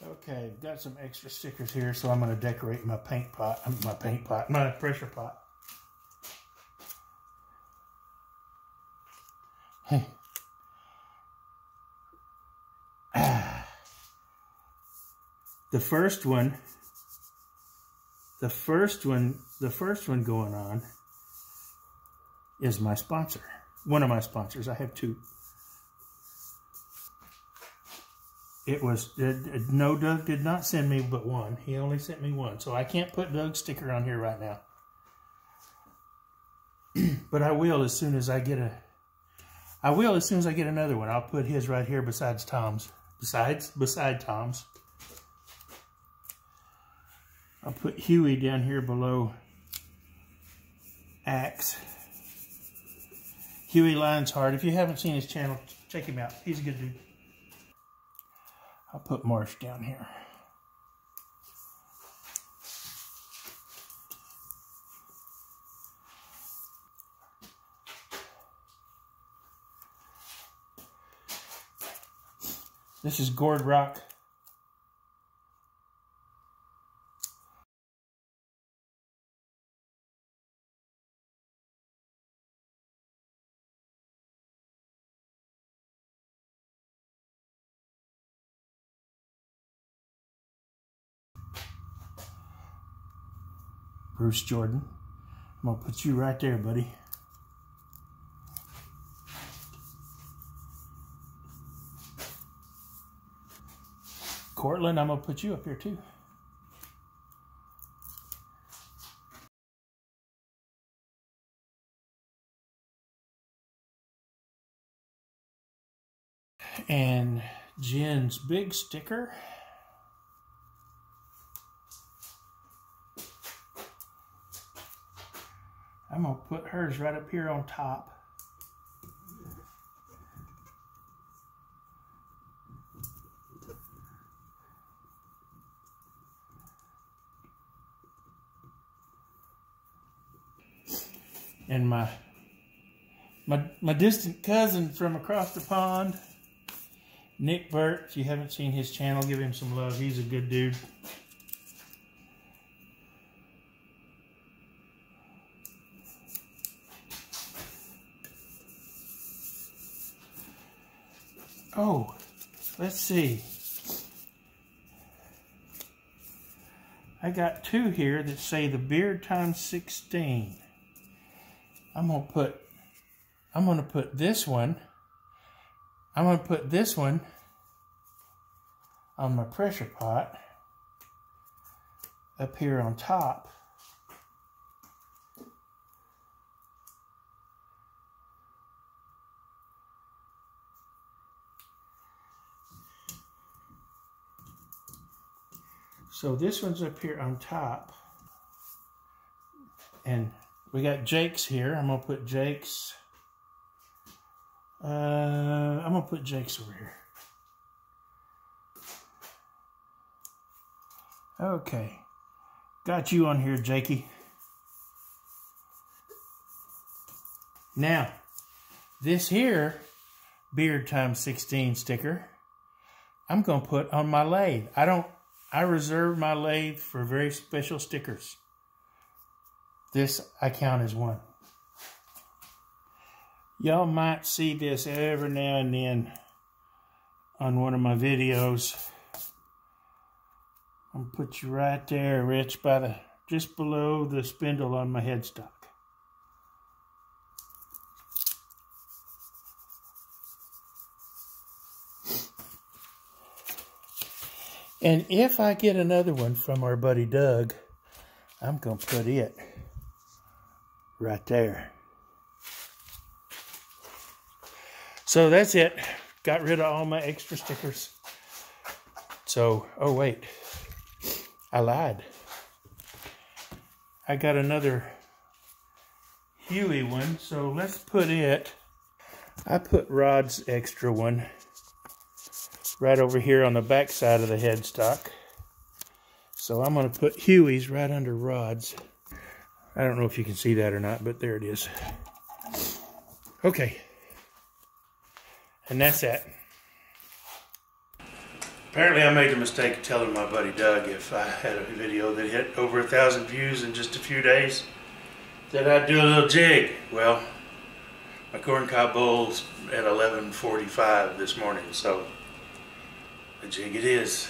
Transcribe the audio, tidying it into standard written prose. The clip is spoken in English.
Okay, got some extra stickers here, so I'm going to decorate my my pressure pot. Hey. The first one going on is my sponsor. One of my sponsors. I have two. No, Doug did not send me but one. He only sent me one. So I can't put Doug's sticker on here right now. But I will as soon as I get another one. I'll put his right here beside Tom's. Beside Tom's. I'll put Huey down here below Axe. Huey Lionsheart. If you haven't seen his channel, check him out. He's a good dude. I'll put Marsh down here. This is Gord Rock. Bruce Jordan. I'm going to put you right there, buddy. Cortland, I'm going to put you up here too. And Jen's big sticker. I'm going to put hers right up here on top. And my distant cousin from across the pond, Nick Burt. If you haven't seen his channel, give him some love. He's a good dude. Oh, let's see. I got two here that say the beard times 16. I'm gonna put this one. I'm gonna put this one on my pressure pot up here on top. So this one's up here on top. And we got Jake's here. I'm going to put Jake's. I'm going to put Jake's over here. Okay. Got you on here, Jakey. Now, this here beard times 16 sticker, I'm going to put on my lathe. I reserve my lathe for very special stickers. This I count as one. Y'all might see this every now and then on one of my videos. I'm gonna put you right there, Rich, by just below the spindle on my headstock. And if I get another one from our buddy Doug, I'm going to put it right there. So that's it. Got rid of all my extra stickers. So, oh wait, I lied. I got another Huey one, so let's put it. I put Rod's extra one right over here on the back side of the headstock. So I'm going to put Huey's right under Rod's. I don't know if you can see that or not, but there it is. Okay. And that's that. Apparently I made the mistake of telling my buddy Doug if I had a video that hit over 1,000 views in just a few days that I'd do a little jig. Well, my corncob bowl's at 11:45 this morning, so a jig it is.